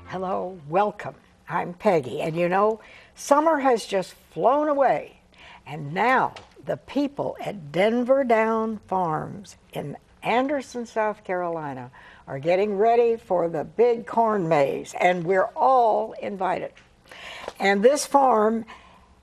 Hello, welcome. I'm Peggy, and you know, summer has just flown away, and now the people at Denver Down Farms in Anderson, South Carolina are getting ready for the big corn maze, and we're all invited. And this farm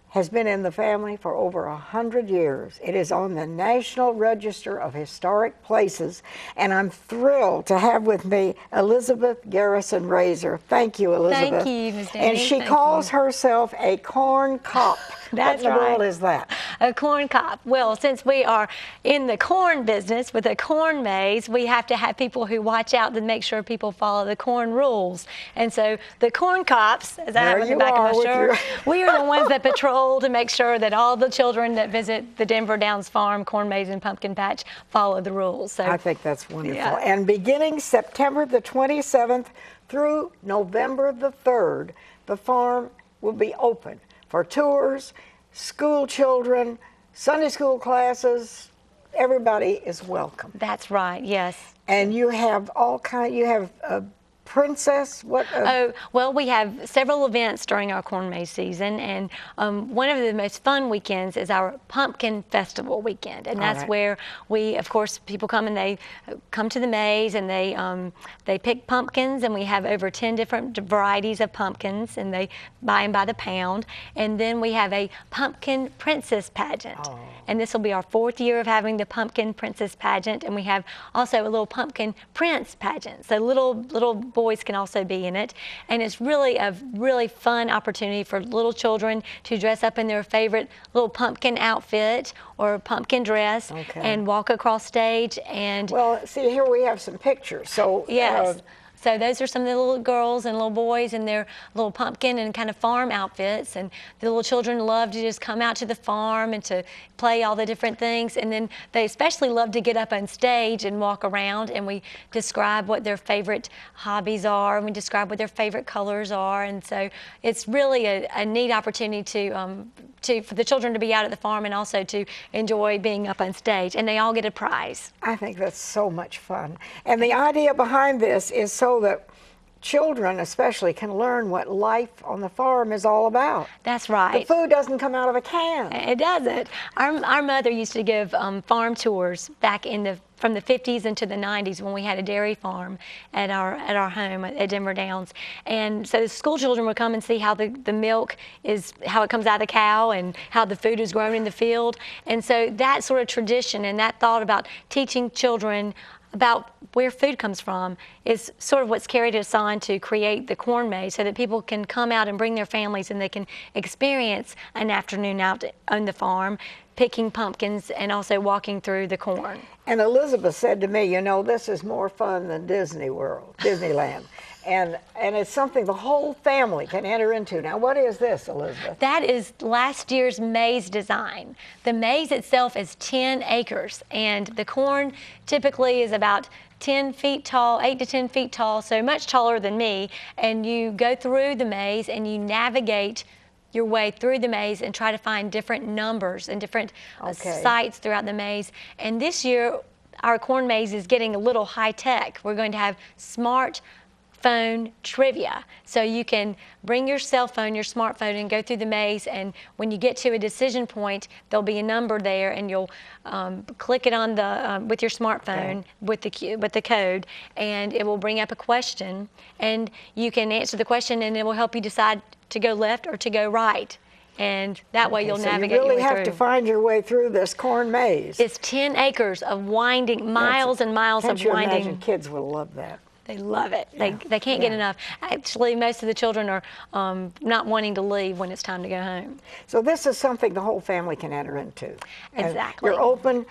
has been in the family for over 100 years. It is on the National Register of Historic Places, and I'm thrilled to have with me Elizabeth Garrison Razor. Thank you, Elizabeth. Thank you, Ms. Denny. And she calls herself a corn cop. That's what in the right. world is that? A corn cop. Well, since we are in the corn business with a corn maze, we have to have people who watch out to make sure people follow the corn rules. And so the corn cops, as I have on the back of my shirt, we are the ones that patrol to make sure that all the children that visit the Denver Downs Farm corn maze and pumpkin patch follow the rules. So I think that's wonderful. Yeah. And beginning September the 27th through November the 3rd, the farm will be open for tours, school children, Sunday school classes. Everybody is welcome. That's right, yes. And you have all kind. You have a princess. What? Oh, well, we have several events during our corn maze season, and one of the most fun weekends is our pumpkin festival weekend, and that's where we, of course, people come and they come to the maze and they pick pumpkins, and we have over 10 different varieties of pumpkins, and they buy them by the pound, and then we have a pumpkin princess pageant, and this will be our 4th year of having the pumpkin princess pageant, and we have also a little pumpkin prince pageant, so little boys can also be in it, and it's really a really fun opportunity for little children to dress up in their favorite little pumpkin outfit or pumpkin dress and walk across stage. And well, see, here we have some pictures. So yes. So those are some of the little girls and little boys in their little pumpkin and kind of farm outfits. And the little children love to just come out to the farm and to play all the different things. And then they especially love to get up on stage and walk around. And we describe what their favorite hobbies are. And we describe what their favorite colors are. And so it's really a neat opportunity for the children to be out at the farm and also to enjoy being up on stage. And they all get a prize. I think that's so much fun. And the idea behind this is so that children especially can learn what life on the farm is all about. That's right. The food doesn't come out of a can. It doesn't. Our mother used to give farm tours back from the 50s into the 90s when we had a dairy farm at our home at Denver Downs. And so the school children would come and see how the milk is, how it comes out of the cow and how the food is grown in the field. And so that sort of tradition and that thought about teaching children about where food comes from is sort of what's carried us on to create the corn maze so that people can come out and bring their families and they can experience an afternoon out on the farm picking pumpkins and also walking through the corn. And Elizabeth said to me, you know, this is more fun than Disneyland. And it's something the whole family can enter into. Now, what is this, Elizabeth? That is last year's maze design. The maze itself is 10 acres, and the corn typically is about 10 feet tall, 8 to 10 feet tall, so much taller than me. And you go through the maze and you navigate your way through the maze and try to find different numbers and different sites throughout the maze. And this year, our corn maze is getting a little high tech. We're going to have smart phone trivia. So you can bring your cell phone, your smartphone, and go through the maze, and when you get to a decision point, there'll be a number there, and you'll click it on the with your smartphone with the code, and it will bring up a question, and you can answer the question, and it will help you decide to go left or to go right. And that way you'll navigate your way through. You really have to find your way through this corn maze. It's 10 acres of winding, miles and miles of winding. Can't you imagine? Kids will love that. They love it. They can't get enough. Actually, most of the children are not wanting to leave when it's time to go home. So this is something the whole family can enter into. Exactly. You're open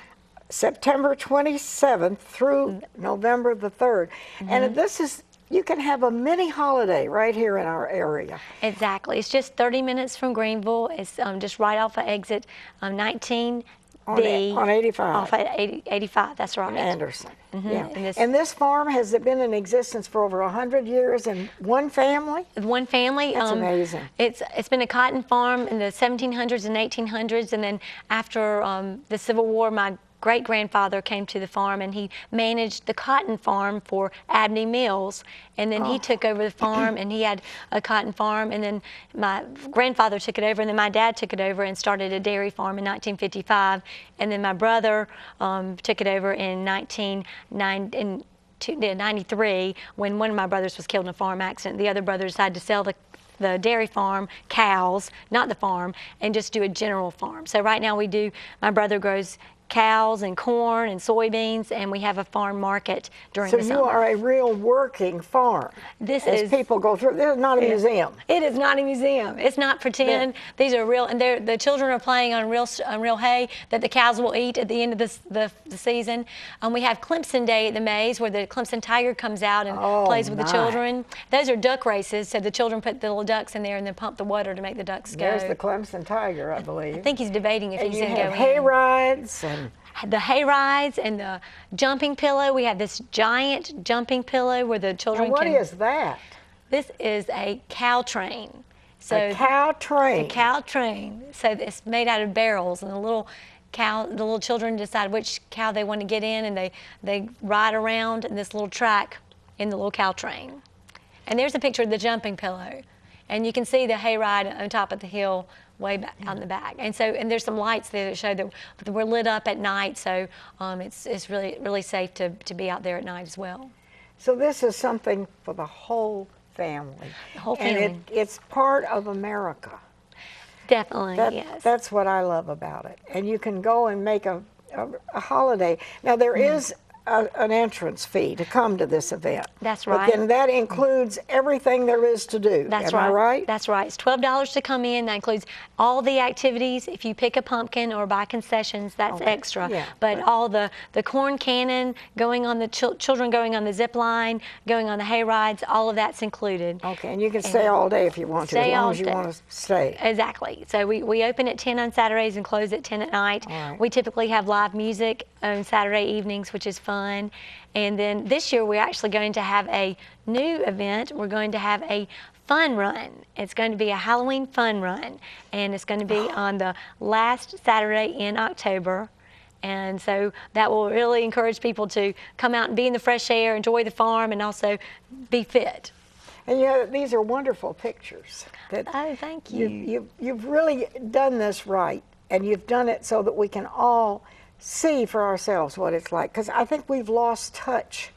September 27th through November the 3rd. And this is, you can have a mini holiday right here in our area. Exactly. It's just 30 minutes from Greenville. It's just right off of exit 19. On 85. Off at 85, that's right. In Anderson. Yeah. And this farm, has it been in existence for over 100 years and one family? One family. That's amazing. It's been a cotton farm in the 1700s and 1800s, and then after the Civil War, my great-grandfather came to the farm, and he managed the cotton farm for Abney Mills. And then he took over the farm, and he had a cotton farm. And then my grandfather took it over, and then my dad took it over and started a dairy farm in 1955. And then my brother took it over in 1993 when one of my brothers was killed in a farm accident. The other brother decided to sell the dairy farm, cows, not the farm, and just do a general farm. So right now my brother grows cows and corn and soybeans, and we have a farm market during the summer. So you are a real working farm. As people go through, this is not a museum. It is not a museum. It's not pretend. These are real, and the children are playing on real hay that the cows will eat at the end of the season. We have Clemson Day at the maze where the Clemson Tiger comes out and plays with the children. Those are duck races, so the children put the little ducks in there and then pump the water to make the ducks go. There's the Clemson Tiger, I believe. I think he's debating if he's going to go in. Hay rides and the hay rides and the jumping pillow. We have this giant jumping pillow where the children and what is that? This is a cow train. So a cow train. A cow train. So it's made out of barrels, and the little children decide which cow they want to get in, and they ride around in this little track in the little cow train. And there's a picture of the jumping pillow, and you can see the hay ride on top of the hill way back on the back. And there's some lights there that show that we're lit up at night, so it's really safe to be out there at night as well. So this is something for the whole family. The whole family. And it's part of America. Definitely, yes. That's what I love about it. And you can go and make a holiday. Now there is an entrance fee to come to this event. That's right. But then that includes everything there is to do. That's Am right. I right? That's right. It's $12 to come in. That includes all the activities. If you pick a pumpkin or buy concessions, that's extra. Yeah, but all the corn cannon, going on the children going on the zip line, going on the hay rides, all of that's included. Okay, and you can stay all day if you want to, as long as you want to stay. Exactly. So we open at 10 on Saturdays and close at 10 at night. All right. We typically have live music on Saturday evenings, which is fun. And then this year we're actually going to have a new event. We're going to have a fun run. It's going to be a Halloween fun run, and it's going to be on the last Saturday in October. And so that will really encourage people to come out and be in the fresh air, enjoy the farm, and also be fit. And these are wonderful pictures. Oh, thank you. You've really done this right, and you've done it so that we can all see for ourselves what it's like, because I think we've lost touch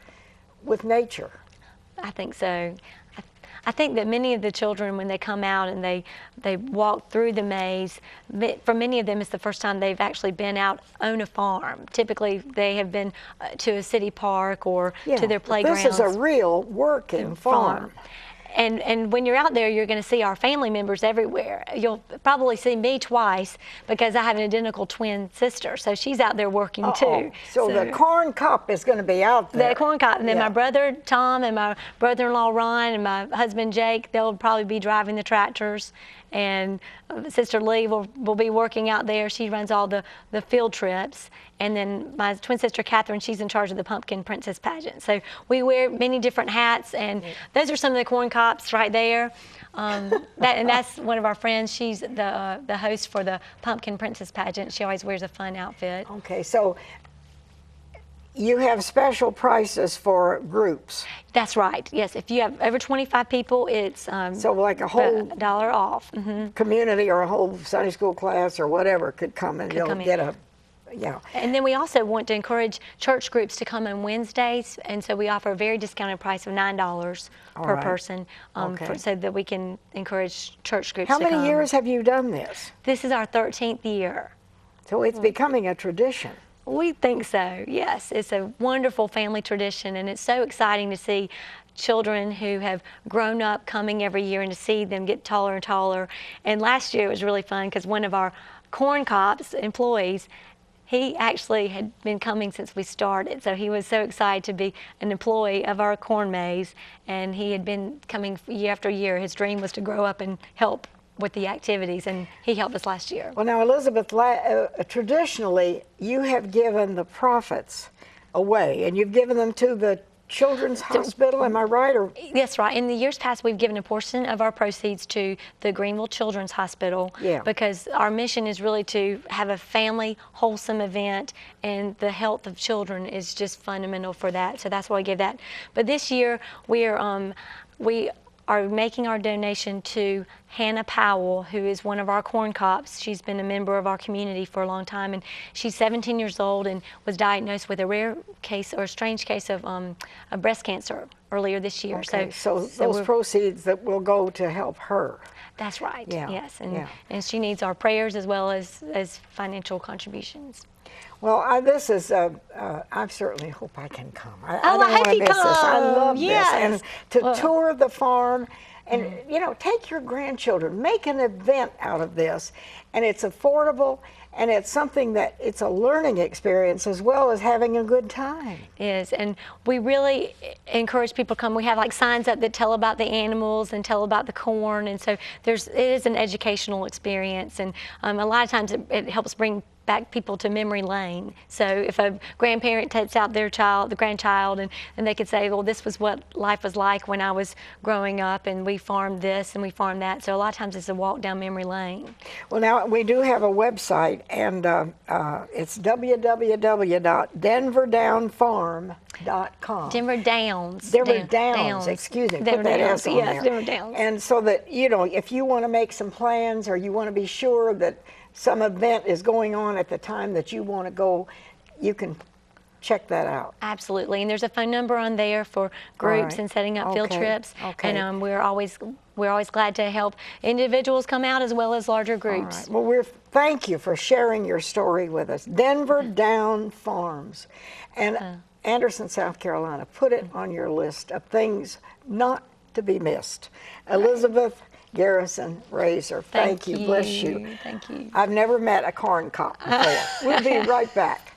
with nature. I think so. I think that many of the children, when they come out and they walk through the maze, for many of them it's the first time they've actually been out on a farm. Typically they have been to a city park or to their playgrounds. This is a real working farm. And when you're out there, you're going to see our family members everywhere. You'll probably see me twice because I have an identical twin sister, so she's out there working too. So the corn cop is going to be out there. The corn cop, and then my brother Tom and my brother-in-law Ron and my husband Jake, they'll probably be driving the tractors. And Sister Lee will be working out there. She runs all the field trips. And then my twin sister Catherine, she's in charge of the Pumpkin Princess pageant. So we wear many different hats, and those are some of the corn cops right there. And that's one of our friends. She's the host for the Pumpkin Princess pageant. She always wears a fun outfit. Okay, so you have special prices for groups. That's right. Yes, if you have over 25 people, it's so like a whole $1 off. Community or a whole Sunday school class or whatever could come and you'll get a. Yeah. And then we also want to encourage church groups to come on Wednesdays, and so we offer a very discounted price of $9 per person, so that we can encourage church groups to come. How many years have you done this? This is our 13th year. So it's becoming a tradition. We think so, yes. It's a wonderful family tradition, and it's so exciting to see children who have grown up coming every year and to see them get taller and taller. And last year it was really fun because one of our corn cops employees, he actually had been coming since we started, so he was so excited to be an employee of our corn maze, and he had been coming year after year. His dream was to grow up and help with the activities, and he helped us last year. Well, now, Elizabeth, traditionally, you have given the profits away, and you've given them to the Children's Hospital, am I right? Or That's right. In the years past, we've given a portion of our proceeds to the Greenville Children's Hospital because our mission is really to have a family, wholesome event, and the health of children is just fundamental for that. So that's why we give that. But this year, we are making our donation to Hannah Powell, who is one of our corn cops. She's been a member of our community for a long time, and she's 17 years old and was diagnosed with a rare case or a strange case of breast cancer earlier this year. Okay, so those proceeds that will go to help her. That's right. Yeah. Yes, and she needs our prayers as well as financial contributions. Well, this is, I certainly hope I can come. I don't I hope want to you miss this. I come. love Yes. this. And to tour the farm and, you know, take your grandchildren, make an event out of this. And it's affordable, and it's something that it's a learning experience as well as having a good time. Is, and we really encourage people to come. We have like signs up that tell about the animals and tell about the corn, and so it is an educational experience, and a lot of times it helps bring back people to memory lane. So if a grandparent takes out their child, the grandchild, and they could say, well, this was what life was like when I was growing up, and we farmed this and we farmed that. So a lot of times it's a walk down memory lane. Well, now we do have a website, and it's www.denverdownfarm.com. Denver Downs. Denver Downs, excuse me, Denver put that Downs, S on yes, there. Denver Downs. And so that, you know, if you want to make some plans or you want to be sure that some event is going on at the time that you want to go, you can check that out. Absolutely, and there's a phone number on there for groups and setting up field trips. Okay. And we're always glad to help individuals come out as well as larger groups. All right. Well, thank you for sharing your story with us. Denver Down Farms, and Anderson, South Carolina. Put it on your list of things not to be missed. Elizabeth Garrison Razor, thank you. Bless you. Thank you. I've never met a corn cop before. We'll be right back.